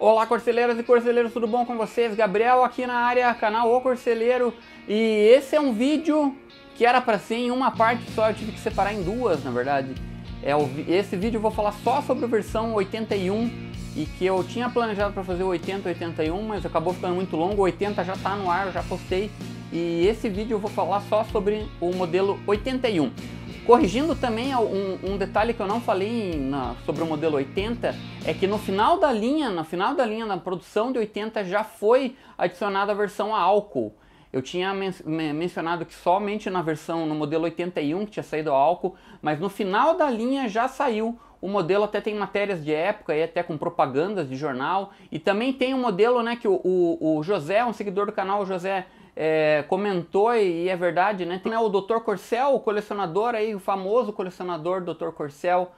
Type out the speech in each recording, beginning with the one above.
Olá, corceleiras e corceleiros, tudo bom com vocês? Gabriel aqui na área, canal O Corceleiro. E esse é um vídeo que era para ser em uma parte só, eu tive que separar em duas, na verdade. Esse vídeo eu vou falar só sobre a versão 81 e que eu tinha planejado para fazer o 80 e 81, mas acabou ficando muito longo. O 80 já está no ar, eu já postei. E esse vídeo eu vou falar só sobre o modelo 81. Corrigindo também um detalhe que eu não falei sobre o modelo 80, é que no final da linha, na produção de 80 já foi adicionada a versão a álcool. Eu tinha mencionado que somente no modelo 81 que tinha saído a álcool, mas no final da linha já saiu. O modelo até tem matérias de época, e até com propagandas de jornal, e também tem um modelo, né, que o José, um seguidor do canal, o José, comentou, e é verdade, né? Tem o Dr. Corcel, o colecionador aí, o famoso colecionador Dr. Corcel,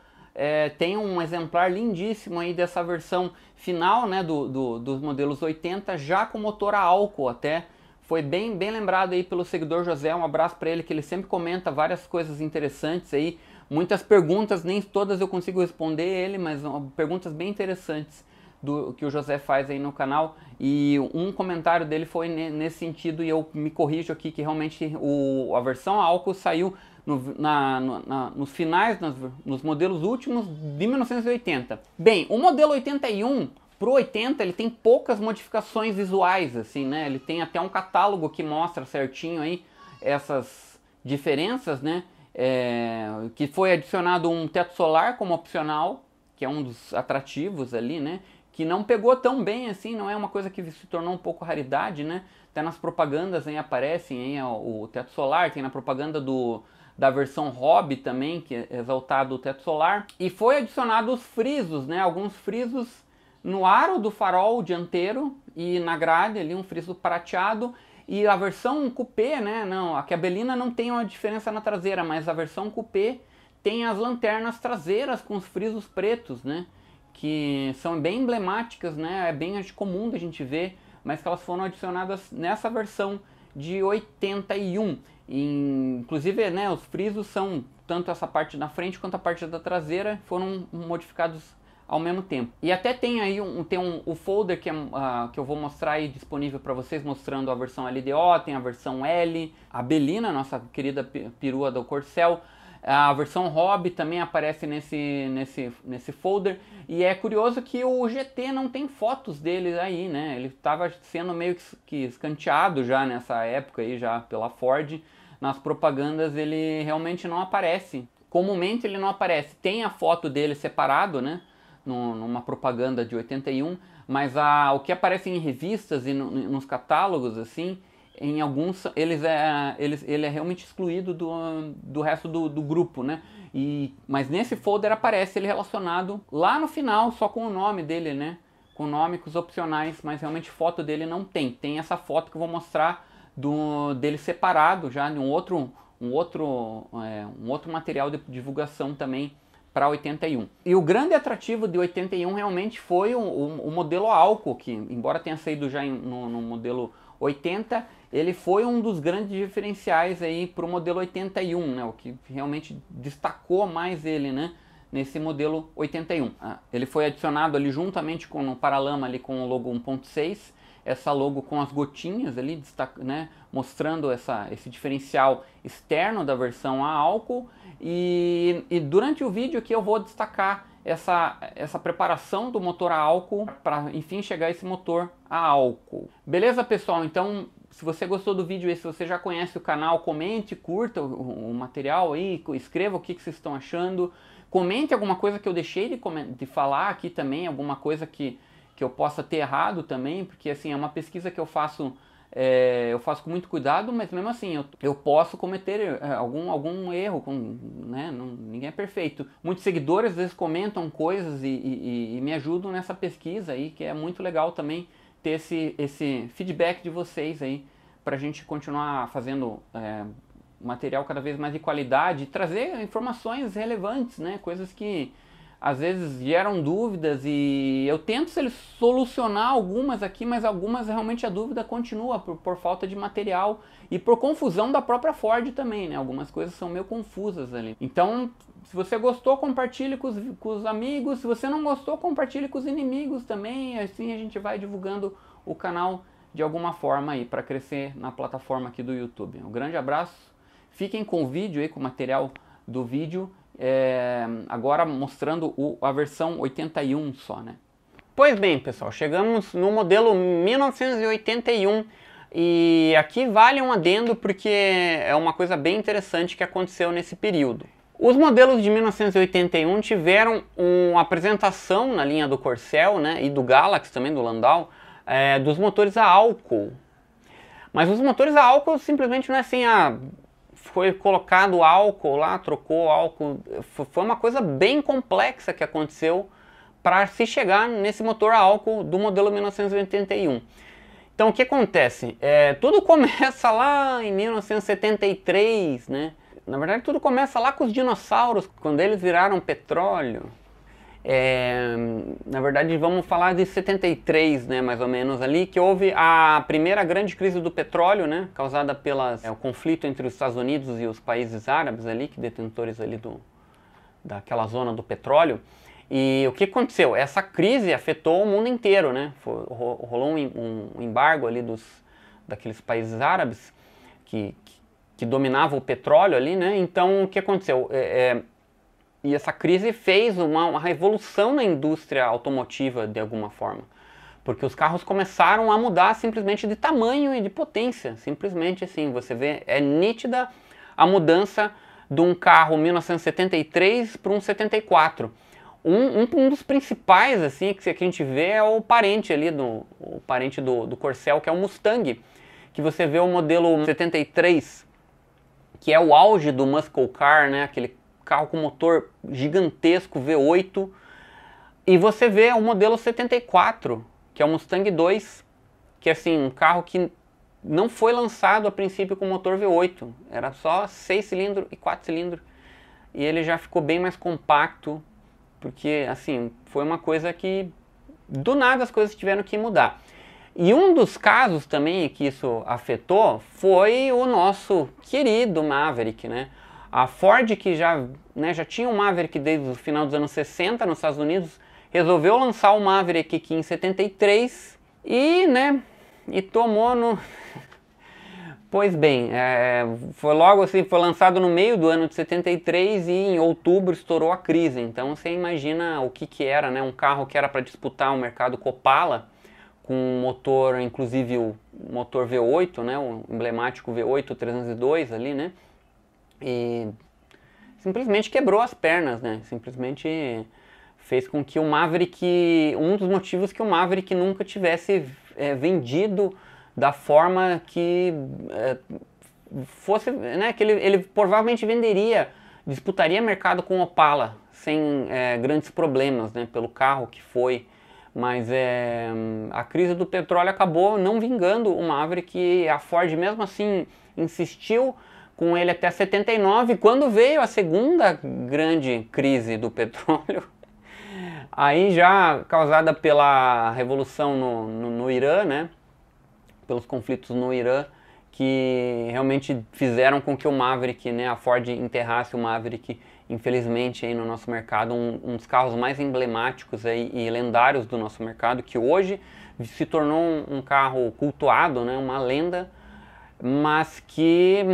tem um exemplar lindíssimo aí dessa versão final, né, dos modelos 80, já com motor a álcool até. Foi bem lembrado aí pelo seguidor José, um abraço para ele, que ele sempre comenta várias coisas interessantes aí, muitas perguntas, nem todas eu consigo responder ele, mas perguntas bem interessantes que o José faz aí no canal, e um comentário dele foi nesse sentido, e eu me corrijo aqui que realmente a versão a álcool saiu nos finais, nos modelos últimos de 1980. Bem, o modelo 81 pro 80 ele tem poucas modificações visuais, assim, né? Ele tem até um catálogo que mostra certinho aí essas diferenças, né? Que foi adicionado um teto solar como opcional, que é um dos atrativos ali, né? Que não pegou tão bem assim, não é uma coisa que se tornou um pouco raridade, né? Até nas propagandas aí aparecem aí o teto solar, tem na propaganda da versão Hobby também, que é exaltado o teto solar. E foi adicionado os frisos, né? Alguns frisos no aro do farol dianteiro e na grade ali, um friso prateado. E a versão coupé, né? Não, a Belina não tem uma diferença na traseira, mas a versão coupé tem as lanternas traseiras com os frisos pretos, né? Que são bem emblemáticas, né? É bem comum da gente ver, mas que elas foram adicionadas nessa versão de 81. Inclusive, né, os frisos são tanto essa parte da frente quanto a parte da traseira, foram modificados ao mesmo tempo. E até tem aí o folder que eu vou mostrar aí disponível para vocês, mostrando a versão LDO, tem a versão L, a Belina, nossa querida perua do Corcel. A versão Hobby também aparece nesse folder. E é curioso que o GT não tem fotos dele aí, né? Ele estava sendo meio que escanteado já nessa época aí, já pela Ford. Nas propagandas ele realmente não aparece. Comumente ele não aparece. Tem a foto dele separado, né? Numa propaganda de 81. Mas o que aparece em revistas e nos catálogos, assim, em alguns ele é realmente excluído do resto do grupo, né? Mas nesse folder aparece ele relacionado lá no final, só com o nome dele, né? Com o nome, com os opcionais, mas realmente foto dele não tem. Tem essa foto que eu vou mostrar dele separado já em um outro material de divulgação também para 81. E o grande atrativo de 81 realmente foi o modelo a álcool, que embora tenha saído já no modelo 80, ele foi um dos grandes diferenciais aí para o modelo 81, né? O que realmente destacou mais ele, né? Nesse modelo 81. Ele foi adicionado ali juntamente com o paralama ali com o logo 1.6, essa logo com as gotinhas ali, né? Mostrando esse diferencial externo da versão a álcool. E durante o vídeo aqui eu vou destacar essa preparação do motor a álcool para enfim chegar a esse motor a álcool. Beleza, pessoal? Então, se você gostou do vídeo e se você já conhece o canal, comente, curta o material aí, escreva o que vocês estão achando, comente alguma coisa que eu deixei de falar aqui também, alguma coisa que eu possa ter errado também, porque assim, é uma pesquisa que eu faço com muito cuidado, mas mesmo assim eu posso cometer algum erro, né? Ninguém é perfeito. Muitos seguidores às vezes comentam coisas e me ajudam nessa pesquisa aí, que é muito legal também ter esse feedback de vocês aí, pra gente continuar fazendo material cada vez mais de qualidade, trazer informações relevantes, né? Coisas que às vezes geram dúvidas e eu tento solucionar algumas aqui, mas algumas realmente a dúvida continua por falta de material e por confusão da própria Ford também, né? Algumas coisas são meio confusas ali. Então, se você gostou, compartilhe com os amigos. Se você não gostou, compartilhe com os inimigos também. Assim a gente vai divulgando o canal de alguma forma aí para crescer na plataforma aqui do YouTube. Um grande abraço. Fiquem com o vídeo aí, com o material do vídeo. Agora mostrando a versão 81 só, né? Pois bem, pessoal, chegamos no modelo 1981 e aqui vale um adendo porque é uma coisa bem interessante que aconteceu nesse período. Os modelos de 1981 tiveram uma apresentação na linha do Corcel, né, e do Galax também, do Landau, dos motores a álcool. Mas os motores a álcool simplesmente não é assim, foi colocado álcool lá, trocou álcool. Foi uma coisa bem complexa que aconteceu para se chegar nesse motor a álcool do modelo 1981. Então o que acontece? Tudo começa lá em 1973, né? Na verdade tudo começa lá com os dinossauros, quando eles viraram petróleo. Na verdade vamos falar de 73, né, mais ou menos ali, que houve a primeira grande crise do petróleo, né, causada pelo conflito entre os Estados Unidos e os países árabes ali, que detentores ali daquela zona do petróleo. E o que aconteceu? Essa crise afetou o mundo inteiro, né, rolou um embargo ali daqueles países árabes que dominavam o petróleo ali, né. Então o que aconteceu? E essa crise fez uma revolução na indústria automotiva de alguma forma. Porque os carros começaram a mudar simplesmente de tamanho e de potência. Simplesmente assim, você vê, é nítida a mudança de um carro 1973 para um 74. Um dos principais assim, que a gente vê é o parente ali, o parente do Corcel, que é o Mustang. Que você vê o modelo 73, que é o auge do muscle car, né? Aquele carro com motor gigantesco V8, e você vê o modelo 74, que é o Mustang 2, que é assim, um carro que não foi lançado a princípio com motor V8, era só 6 cilindros e 4 cilindros, e ele já ficou bem mais compacto, porque assim, foi uma coisa que do nada as coisas tiveram que mudar. E um dos casos também que isso afetou foi o nosso querido Maverick, né? A Ford, que já tinha o Maverick desde o final dos anos 60 nos Estados Unidos, resolveu lançar o Maverick aqui em 73 e tomou no... Pois bem, foi logo assim, foi lançado no meio do ano de 73 e em outubro estourou a crise. Então você imagina o que era, né? Um carro que era para disputar o mercado com Opala, com um motor, inclusive o motor V8, né? O emblemático V8 302 ali, né? E simplesmente quebrou as pernas, né? Simplesmente fez com que o Maverick, um dos motivos que o Maverick nunca tivesse vendido da forma que fosse, né? Que ele provavelmente venderia, disputaria mercado com o Opala sem grandes problemas, né? Pelo carro que foi. Mas a crise do petróleo acabou não vingando o Maverick e a Ford mesmo assim insistiu com ele até 79, quando veio a segunda grande crise do petróleo, aí já causada pela revolução no Irã, né, pelos conflitos no Irã, que realmente fizeram com que o Maverick, né, a Ford enterrasse o Maverick, infelizmente, aí no nosso mercado, um dos carros mais emblemáticos aí, e lendários do nosso mercado, que hoje se tornou um carro cultuado, né, uma lenda, mas que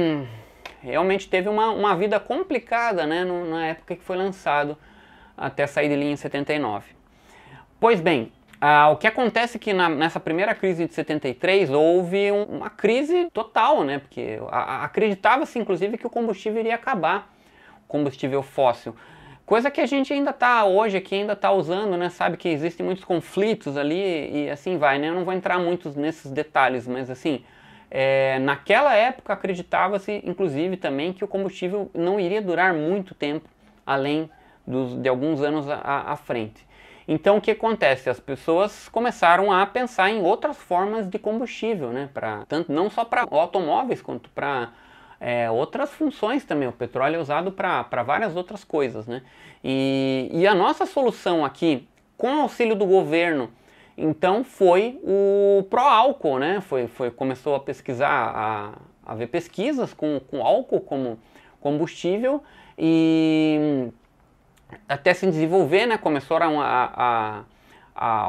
realmente teve uma vida complicada, né, na época que foi lançado, até sair de linha em 79. Pois bem, o que acontece é que nessa primeira crise de 73 houve uma crise total, né, porque acreditava-se inclusive que o combustível iria acabar, o combustível fóssil. Coisa que a gente ainda está hoje aqui, ainda está usando, né, sabe que existem muitos conflitos ali e assim vai, né, eu não vou entrar muito nesses detalhes, mas assim... naquela época acreditava-se, inclusive, também que o combustível não iria durar muito tempo, além de alguns anos à frente. Então o que acontece? As pessoas começaram a pensar em outras formas de combustível, né? Tanto não só para automóveis, quanto para outras funções também. O petróleo é usado para várias outras coisas, né? E a nossa solução aqui, com o auxílio do governo, então foi o pró-álcool, né? Começou a pesquisar, a ver pesquisas com álcool como combustível e até se desenvolver, né? Começaram a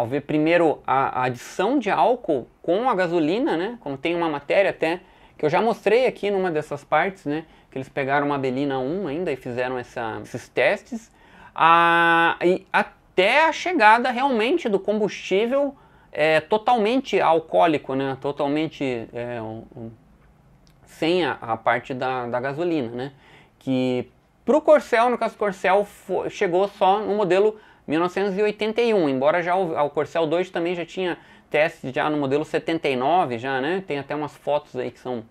ver primeiro a adição de álcool com a gasolina, né? Como tem uma matéria até que eu já mostrei aqui numa dessas partes, né? Que eles pegaram uma Belina 1 ainda e fizeram esses testes, e até a chegada realmente do combustível totalmente alcoólico, né? Totalmente sem a parte da gasolina, né? Que para o Corcel, no caso do Corcel, chegou só no modelo 1981, embora já o Corcel 2 também já tinha testes já no modelo 79, já, né? Tem até umas fotos aí que são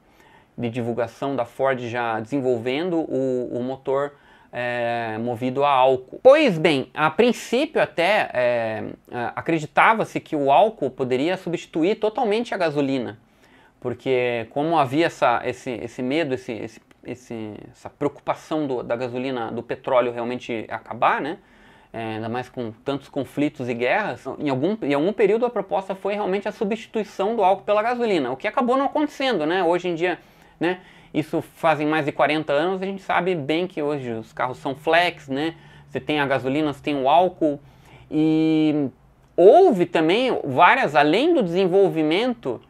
de divulgação da Ford já desenvolvendo o motor movido a álcool. Pois bem, a princípio até acreditava-se que o álcool poderia substituir totalmente a gasolina, porque como havia esse medo, essa preocupação da gasolina, do petróleo realmente acabar, né? Ainda mais com tantos conflitos e guerras, em algum período a proposta foi realmente a substituição do álcool pela gasolina, o que acabou não acontecendo, né? Hoje em dia, né? Isso fazem mais de 40 anos, a gente sabe bem que hoje os carros são flex, né? Você tem a gasolina, você tem o álcool, e houve também além do desenvolvimento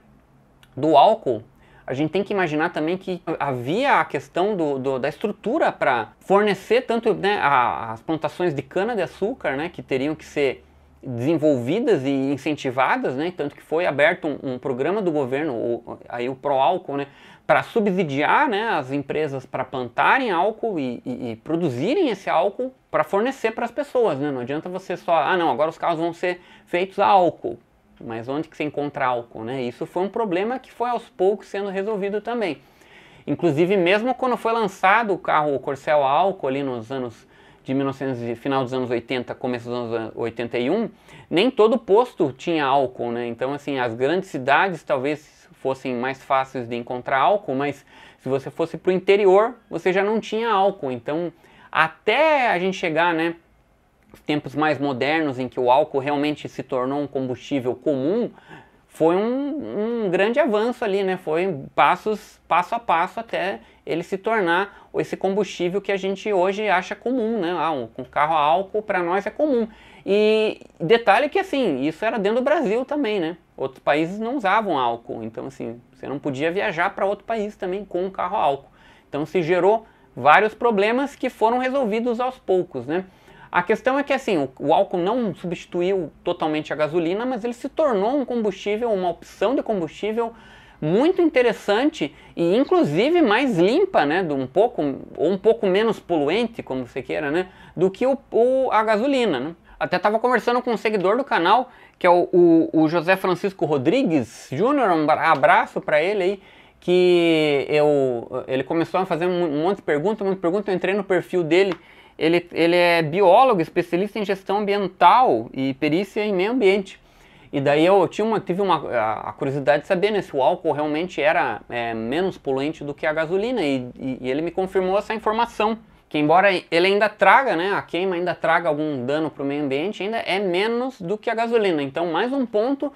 do álcool, a gente tem que imaginar também que havia a questão da estrutura para fornecer tanto, né, as plantações de cana-de-açúcar, né, que teriam que ser desenvolvidas e incentivadas, né, tanto que foi aberto um programa do governo, aí o Proálcool, né, para subsidiar, né, as empresas para plantarem álcool e produzirem esse álcool para fornecer para as pessoas, né? Não adianta você só, não, agora os carros vão ser feitos a álcool. Mas onde que você encontra álcool, né? Isso foi um problema que foi aos poucos sendo resolvido também. Inclusive, mesmo quando foi lançado o carro, o Corcel a álcool ali nos anos de 1900, final dos anos 80, começo dos anos 81, nem todo posto tinha álcool, né? Então, assim, as grandes cidades talvez fossem mais fáceis de encontrar álcool, mas se você fosse para o interior, você já não tinha álcool. Então, até a gente chegar, né, tempos mais modernos em que o álcool realmente se tornou um combustível comum, foi um grande avanço ali, né? Foi passo a passo até ele se tornar esse combustível que a gente hoje acha comum, né? Um carro a álcool para nós é comum. E detalhe que assim, isso era dentro do Brasil também, né? Outros países não usavam álcool, então assim, você não podia viajar para outro país também com um carro a álcool. Então se gerou vários problemas que foram resolvidos aos poucos, né? A questão é que assim, o álcool não substituiu totalmente a gasolina, mas ele se tornou um combustível, uma opção de combustível muito interessante e inclusive mais limpa, né, um pouco menos poluente, como você queira, né, do que a gasolina, né? Até estava conversando com um seguidor do canal, que é o José Francisco Rodrigues Júnior, um abraço para ele aí, que ele começou a fazer um monte de perguntas, eu entrei no perfil dele. Ele é biólogo, especialista em gestão ambiental e perícia em meio ambiente. E daí eu tive a curiosidade de saber, né, se o álcool realmente era menos poluente do que a gasolina. E ele me confirmou essa informação, que embora ele ainda traga, né, a queima ainda traga algum dano para o meio ambiente, ainda é menos do que a gasolina. Então mais um ponto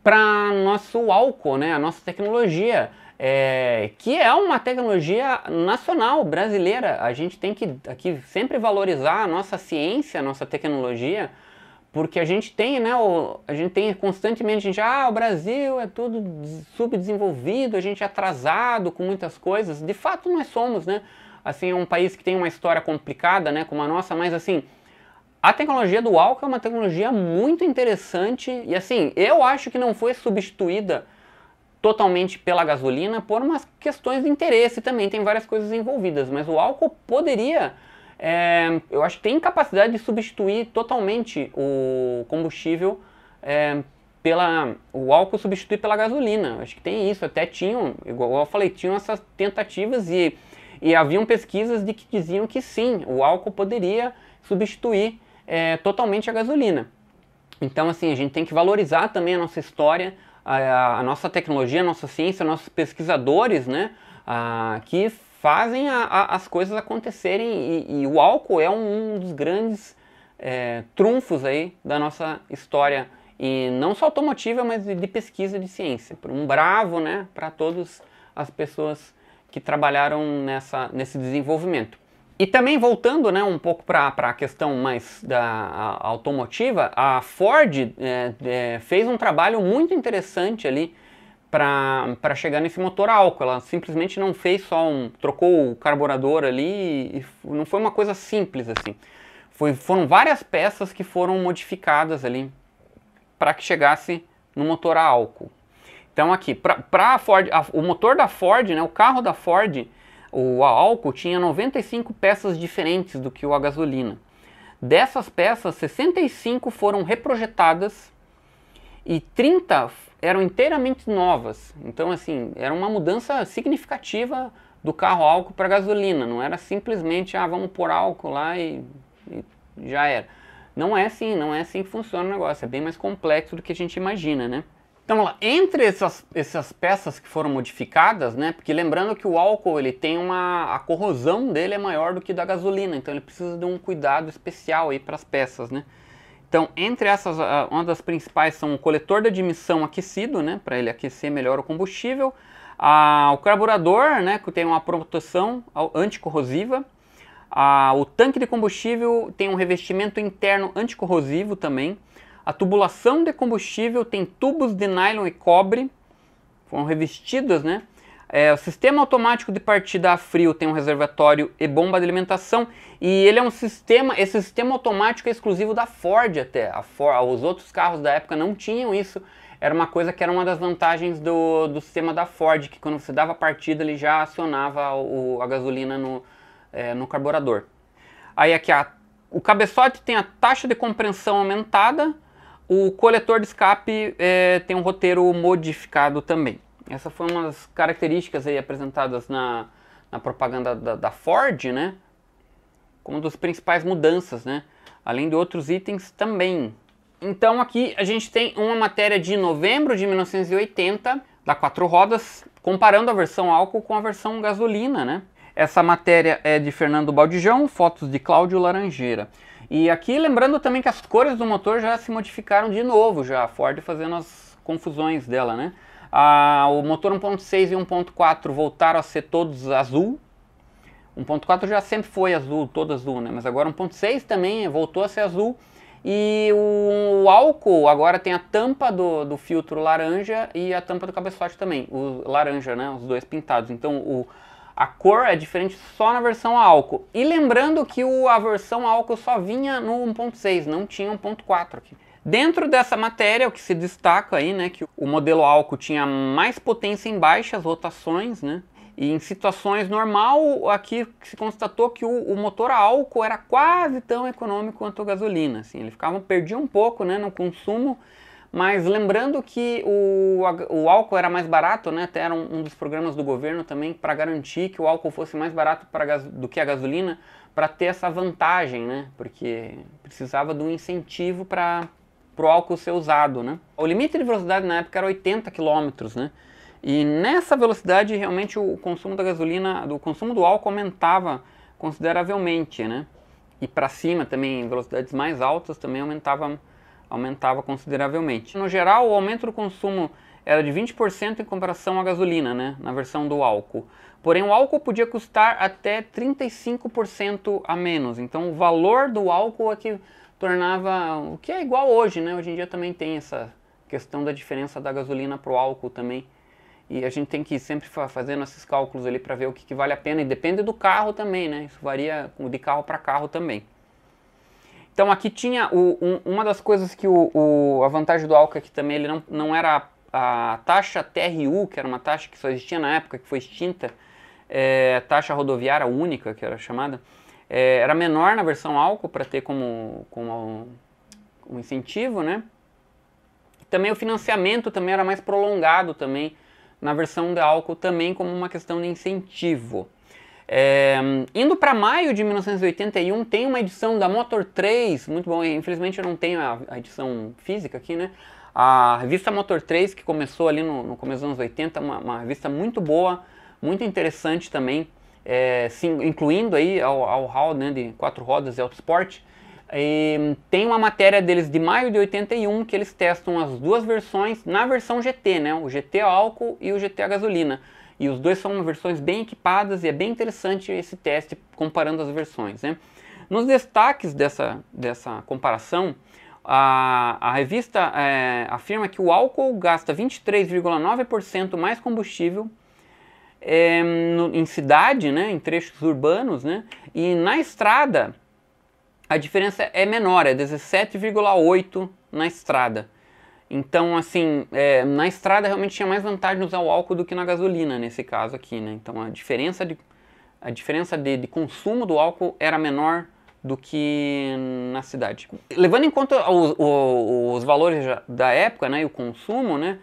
para nosso álcool, né, a nossa tecnologia. Que é uma tecnologia nacional, brasileira. A gente tem que aqui sempre valorizar a nossa ciência, a nossa tecnologia, porque a gente tem, né, a gente tem constantemente, o Brasil é tudo subdesenvolvido, a gente é atrasado com muitas coisas. De fato nós somos, né? Assim, é um país que tem uma história complicada, né, como a nossa, mas assim, a tecnologia do álcool é uma tecnologia muito interessante e assim, eu acho que não foi substituída totalmente pela gasolina por umas questões de interesse também, tem várias coisas envolvidas, mas o álcool poderia, eu acho que tem capacidade de substituir totalmente o combustível, o álcool substituir pela gasolina. Acho que tem isso, até tinham, igual eu falei, tinham essas tentativas e haviam pesquisas que diziam que sim, o álcool poderia substituir totalmente a gasolina. Então assim, a gente tem que valorizar também a nossa história, a nossa tecnologia, a nossa ciência, nossos pesquisadores, né, que fazem as coisas acontecerem, e o álcool é um dos grandes trunfos aí da nossa história, e não só automotiva, mas de pesquisa de ciência. Um bravo, né, para todas as pessoas que trabalharam nesse desenvolvimento. E também voltando, né, um pouco para a questão mais da automotiva, a Ford fez um trabalho muito interessante ali para chegar nesse motor a álcool. Ela simplesmente não fez trocou o carburador ali, e não foi uma coisa simples assim. Foram várias peças que foram modificadas ali para que chegasse no motor a álcool. Então aqui, para a Ford, o motor da Ford, né, o carro da Ford, o a álcool tinha 95 peças diferentes do que o a gasolina. Dessas peças, 65 foram reprojetadas e 30 eram inteiramente novas. Então assim, era uma mudança significativa do carro a álcool para gasolina. Não era simplesmente, vamos pôr álcool lá e já era. Não é assim que funciona o negócio. É bem mais complexo do que a gente imagina, né? Então, lá, entre essas peças que foram modificadas, né, porque lembrando que o álcool ele tem a corrosão dele é maior do que da gasolina, então ele precisa de um cuidado especial aí para as peças, né. Então, entre essas, uma das principais são o coletor de admissão aquecido, né, para ele aquecer melhor o combustível, o carburador, né, que tem uma proteção anticorrosiva, o tanque de combustível tem um revestimento interno anticorrosivo também. A tubulação de combustível tem tubos de nylon e cobre, foram revestidas, né? O sistema automático de partida a frio tem um reservatório e bomba de alimentação, e ele é esse sistema automático é exclusivo da Ford até. Os outros carros da época não tinham isso, era uma coisa que era uma das vantagens do sistema da Ford, que quando você dava a partida ele já acionava a gasolina no carburador. Aí aqui o cabeçote tem a taxa de compreensão aumentada, o coletor de escape tem um roteiro modificado também. Essa foi uma das características aí apresentadas na propaganda da Ford, né? Como uma das principais mudanças, né? Além de outros itens também. Então aqui a gente tem uma matéria de novembro de 1980, da 4 rodas, comparando a versão álcool com a versão gasolina, né? Essa matéria é de Fernando Baldijão, fotos de Cláudio Laranjeira. E aqui lembrando também que as cores do motor já se modificaram de novo, já a Ford fazendo as confusões dela, né? O motor 1.6 e 1.4 voltaram a ser todos azul. 1.4 já sempre foi azul, todo azul, né? Mas agora 1.6 também voltou a ser azul. E o álcool agora tem a tampa do filtro laranja e a tampa do cabeçote também, o laranja, né? Os dois pintados. Então a cor é diferente só na versão a álcool. E lembrando que a versão a álcool só vinha no 1.6, não tinha 1.4 aqui. Dentro dessa matéria, o que se destaca aí, né, que o modelo álcool tinha mais potência em baixas rotações, né? E em situações normal, aqui se constatou que o motor a álcool era quase tão econômico quanto a gasolina. Assim, ele perdia um pouco, né, no consumo, mas lembrando que o álcool era mais barato, né, até era um dos programas do governo também para garantir que o álcool fosse mais barato do que a gasolina, para ter essa vantagem, né, porque precisava de um incentivo para o álcool ser usado, né. O limite de velocidade na época era 80 km, né, e nessa velocidade realmente o consumo da gasolina, o consumo do álcool aumentava consideravelmente, né, e para cima também, em velocidades mais altas também aumentava consideravelmente. No geral, o aumento do consumo era de 20% em comparação à gasolina, né, na versão do álcool. Porém, o álcool podia custar até 35% a menos. Então, o valor do álcool é que tornava o que é igual hoje, né? Hoje em dia também tem essa questão da diferença da gasolina para o álcool também. E a gente tem que ir sempre fazendo esses cálculos ali para ver o que vale a pena. E depende do carro também, né? Isso varia de carro para carro também. Então aqui tinha uma das coisas que a vantagem do álcool aqui também, ele não era a taxa TRU, que era uma taxa que só existia na época, que foi extinta, taxa rodoviária única, que era chamada, era menor na versão álcool para ter como um incentivo, né? Também o financiamento também era mais prolongado também na versão de álcool também como uma questão de incentivo. Indo para maio de 1981, tem uma edição da Motor 3, muito bom, infelizmente eu não tenho a edição física aqui, né? A revista Motor 3, que começou ali no começo dos anos 80, uma revista muito boa, muito interessante também, incluindo aí ao hall, né, de 4 rodas e Auto Sport. Tem uma matéria deles de maio de 81 que eles testam as duas versões na versão GT, né, o GT a álcool e o GT a gasolina. E os dois são versões bem equipadas e é bem interessante esse teste comparando as versões, né. Nos destaques dessa comparação, a revista afirma que o álcool gasta 23,9% mais combustível em cidade, né, em trechos urbanos, né, e na estrada a diferença é menor, é 17,8% na estrada. Então, assim, na estrada realmente tinha mais vantagem usar o álcool do que na gasolina, nesse caso aqui, né. Então a diferença de consumo do álcool era menor do que na cidade. Levando em conta os valores da época, né, e o consumo, né,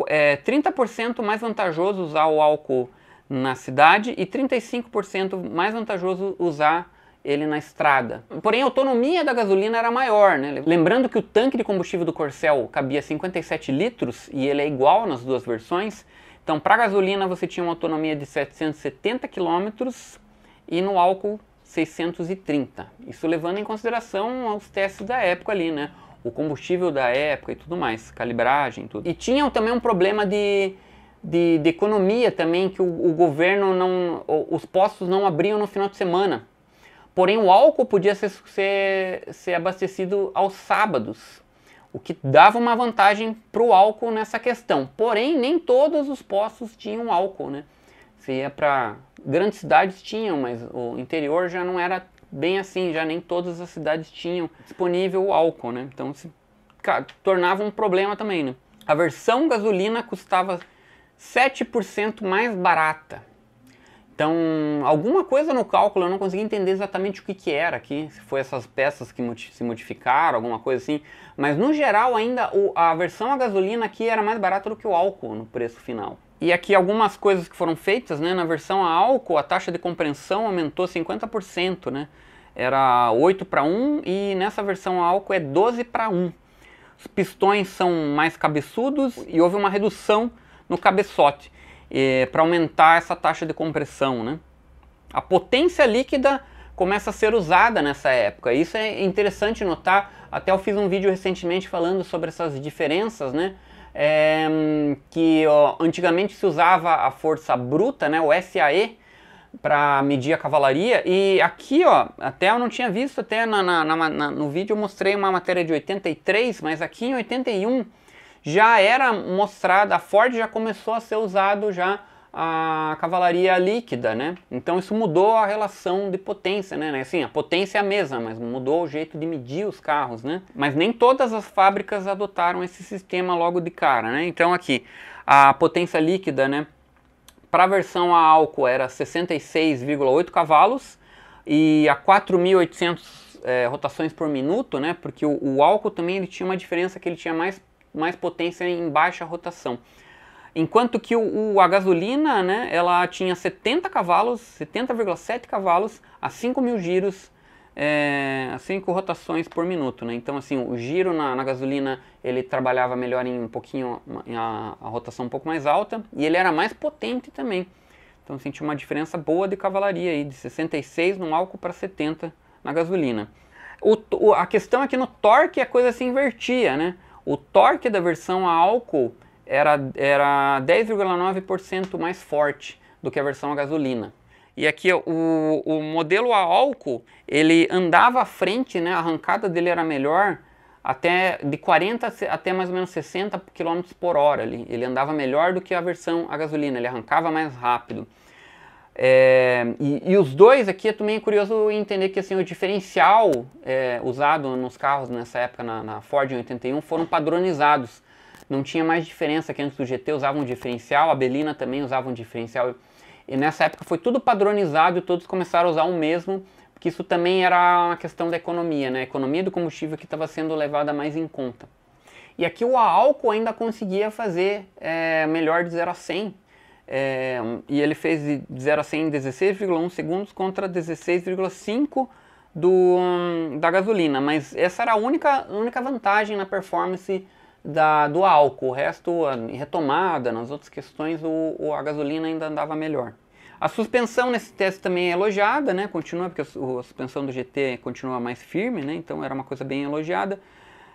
é 30% mais vantajoso usar o álcool na cidade e 35% mais vantajoso usar ele na estrada. Porém, a autonomia da gasolina era maior, né? Lembrando que o tanque de combustível do Corcel cabia 57 litros e ele é igual nas duas versões. Então, para gasolina você tinha uma autonomia de 770 km e no álcool 630. Isso levando em consideração os testes da época ali, né? O combustível da época e tudo mais, calibragem, tudo. E tinha também um problema de economia também, que o governo os postos não abriam no final de semana. Porém, o álcool podia ser abastecido aos sábados, o que dava uma vantagem para o álcool nessa questão. Porém, nem todos os postos tinham álcool, né? Se ia para grandes cidades tinham, mas o interior já não era bem assim, já nem todas as cidades tinham disponível o álcool, né? Então tornava um problema também, né? A versão gasolina custava 7% mais barata. Então, alguma coisa no cálculo eu não consegui entender exatamente o que era aqui, se foi essas peças que se modificaram, alguma coisa assim, mas no geral ainda a versão a gasolina aqui era mais barata do que o álcool no preço final. E aqui algumas coisas que foram feitas, né, na versão a álcool a taxa de compreensão aumentou 50%, né, era 8:1 e nessa versão a álcool é 12:1. Os pistões são mais cabeçudos e houve uma redução no cabeçote, para aumentar essa taxa de compressão, né? A potência líquida começa a ser usada nessa época. Isso é interessante notar. Até eu fiz um vídeo recentemente falando sobre essas diferenças, né? Que antigamente se usava a força bruta, né? O SAE, para medir a cavalaria. E aqui, ó, até eu não tinha visto, até no vídeo eu mostrei uma matéria de 83, mas aqui em 81 já era mostrada, a Ford já começou a ser usado já a cavalaria líquida, né? Então isso mudou a relação de potência, né? Assim, a potência é a mesma, mas mudou o jeito de medir os carros, né? Mas nem todas as fábricas adotaram esse sistema logo de cara, né? Então aqui, a potência líquida, né? Para a versão a álcool era 66,8 cavalos e a 4.800 rotações por minuto, né? Porque o álcool também ele tinha uma diferença que ele tinha mais potência em baixa rotação. Enquanto que a gasolina, né, ela tinha 70 cavalos, 70,7 cavalos a 5.000 giros, a 5 rotações por minuto, né? Então assim, o giro na gasolina ele trabalhava melhor em um pouquinho, a rotação um pouco mais alta e ele era mais potente também. Então assim, tinha uma diferença boa de cavalaria aí, de 66 no álcool para 70 na gasolina. A questão é que no torque a coisa se invertia, né? O torque da versão a álcool era 10,9% mais forte do que a versão a gasolina. E aqui o modelo a álcool, ele andava à frente, né, a arrancada dele era melhor até de 40 até mais ou menos 60 km por hora. Ele andava melhor do que a versão a gasolina, ele arrancava mais rápido. E os dois aqui também é curioso entender que assim, o diferencial usado nos carros nessa época na Ford em 81 foram padronizados. Não tinha mais diferença que antes do GT usava um diferencial, a Belina também usava um diferencial. E nessa época foi tudo padronizado e todos começaram a usar o mesmo, porque isso também era uma questão da economia, né? A economia do combustível que estava sendo levada mais em conta. E aqui o a álcool ainda conseguia fazer melhor de 0 a 100. E ele fez de 0 a 100 em 16,1 segundos contra 16,5 da gasolina, mas essa era a única vantagem na performance do álcool. O resto, em retomada, nas outras questões, a gasolina ainda andava melhor. A suspensão nesse teste também é elogiada, né? Continua, porque a suspensão do GT continua mais firme, né? Então era uma coisa bem elogiada.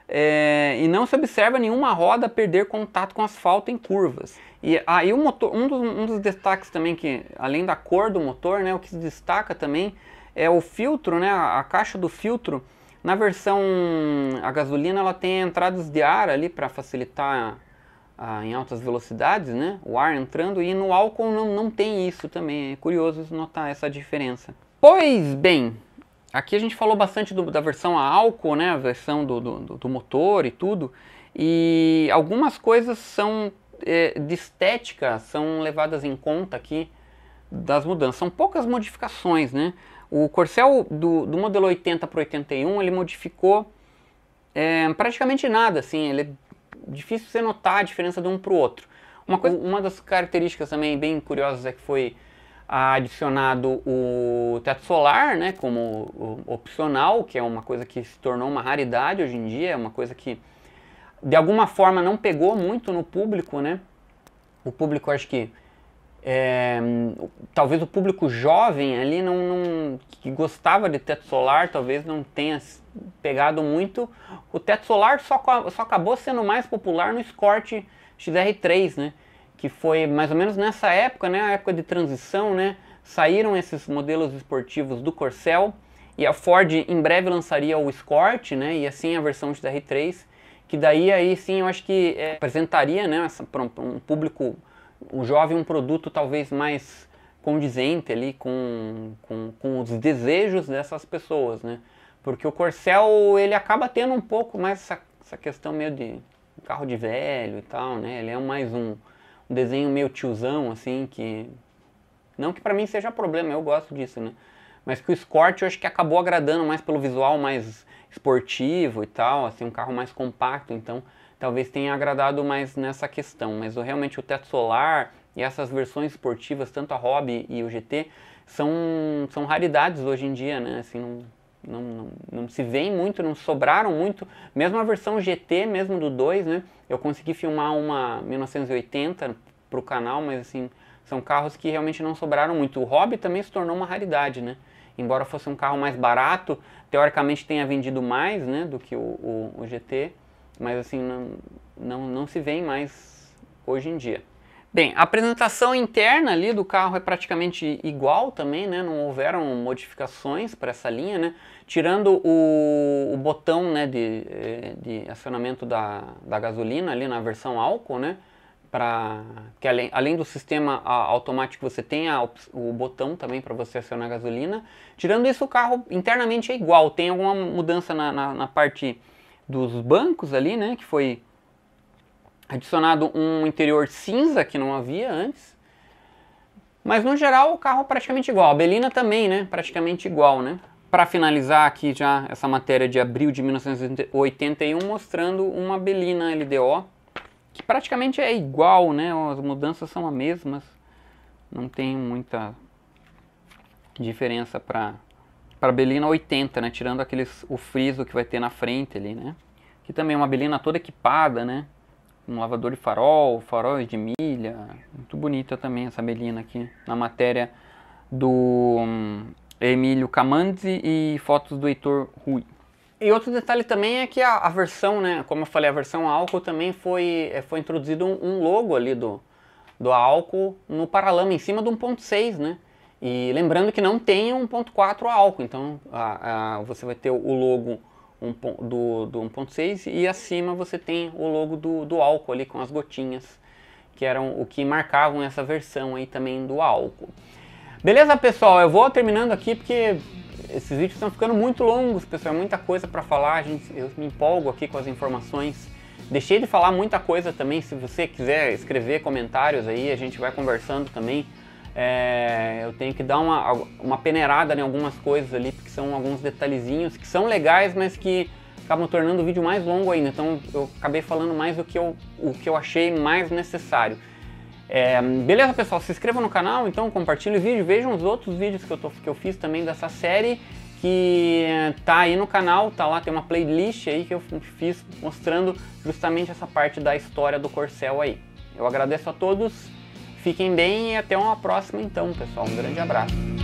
E não se observa nenhuma roda perder contato com asfalto em curvas. E aí o motor, um dos destaques também, que além da cor do motor, né, o que se destaca também é o filtro, né, a caixa do filtro. Na versão a gasolina ela tem entradas de ar ali para facilitar em altas velocidades, né, o ar entrando, e no álcool não tem isso também. É curioso notar essa diferença. Pois bem, aqui a gente falou bastante da versão a álcool, né, a versão do motor e tudo, e algumas coisas são de estética são levadas em conta aqui das mudanças. São poucas modificações, né? O Corcel do modelo 80 para 81 ele modificou praticamente nada, assim, ele é difícil você notar a diferença de um para o outro. Uma das características também bem curiosas é que foi adicionado o teto solar, né, como opcional, que é uma coisa que se tornou uma raridade hoje em dia, é uma coisa que de alguma forma não pegou muito no público, né? O público, acho que talvez o público jovem ali que gostava de teto solar talvez não tenha pegado muito. O teto solar só acabou sendo mais popular no Escort XR3, né? Que foi mais ou menos nessa época, né? A época de transição, né? Saíram esses modelos esportivos do Corcel e a Ford em breve lançaria o Escort, né? E assim a versão XR3. Que daí aí sim eu acho que apresentaria, né, para um público, um jovem, um produto talvez mais condizente ali com os desejos dessas pessoas, né? Porque o Corcel ele acaba tendo um pouco mais essa questão meio de carro de velho e tal, né? Ele é mais um desenho meio tiozão, assim, que não que para mim seja problema, eu gosto disso, né? Mas que o Escort eu acho que acabou agradando mais pelo visual mais esportivo e tal, assim, um carro mais compacto, então talvez tenha agradado mais nessa questão. Mas realmente o teto solar e essas versões esportivas, tanto a Hobby e o GT, são raridades hoje em dia, né? Assim, não se vêem muito, não sobraram muito. Mesmo a versão GT, mesmo do 2, né? Eu consegui filmar uma 1980 para o canal, mas assim, são carros que realmente não sobraram muito. O Hobby também se tornou uma raridade, né? Embora fosse um carro mais barato, teoricamente tenha vendido mais, né, do que o GT, mas assim, não se vê mais hoje em dia. Bem, a apresentação interna ali do carro é praticamente igual também, né, não houveram modificações para essa linha, né, tirando o botão, né, de acionamento da gasolina ali na versão álcool, né, que além do sistema automático você tem o botão também para você acionar a gasolina. Tirando isso, o carro internamente é igual, tem alguma mudança na parte dos bancos ali, né, que foi adicionado um interior cinza que não havia antes, mas no geral o carro é praticamente igual, a Belina também, né, praticamente igual, né. Para finalizar aqui já essa matéria de abril de 1981, mostrando uma Belina LDO, que praticamente é igual, né? As mudanças são as mesmas, não tem muita diferença para Belina 80, né? Tirando o friso que vai ter na frente ali, né? Que também é uma Belina toda equipada, né? Um lavador de faróis de milha, muito bonita também essa Belina aqui, na matéria do Emílio Camanzi e fotos do Heitor Rui. E outro detalhe também é que a versão, né, como eu falei, a versão a álcool também foi introduzido um logo ali do álcool no paralama em cima do 1.6, né? E lembrando que não tem 1.4 a álcool, então você vai ter o logo do 1.6 e acima você tem o logo do álcool ali com as gotinhas, que eram o que marcavam essa versão aí também do álcool. Beleza, pessoal? Eu vou terminando aqui porque esses vídeos estão ficando muito longos, pessoal, é muita coisa para falar, eu me empolgo aqui com as informações. Deixei de falar muita coisa também, se você quiser escrever comentários aí, a gente vai conversando também. Eu tenho que dar uma peneirada em algumas coisas ali, porque são alguns detalhezinhos que são legais, mas que acabam tornando o vídeo mais longo ainda. Então eu acabei falando mais do que o que eu achei mais necessário. Beleza, pessoal? Se inscrevam no canal, então compartilhe o vídeo, vejam os outros vídeos que eu fiz também dessa série, que tá aí no canal, tá lá, tem uma playlist aí que eu fiz mostrando justamente essa parte da história do Corcel aí. Eu agradeço a todos, Fiquem bem e até uma próxima então, pessoal. Um grande abraço.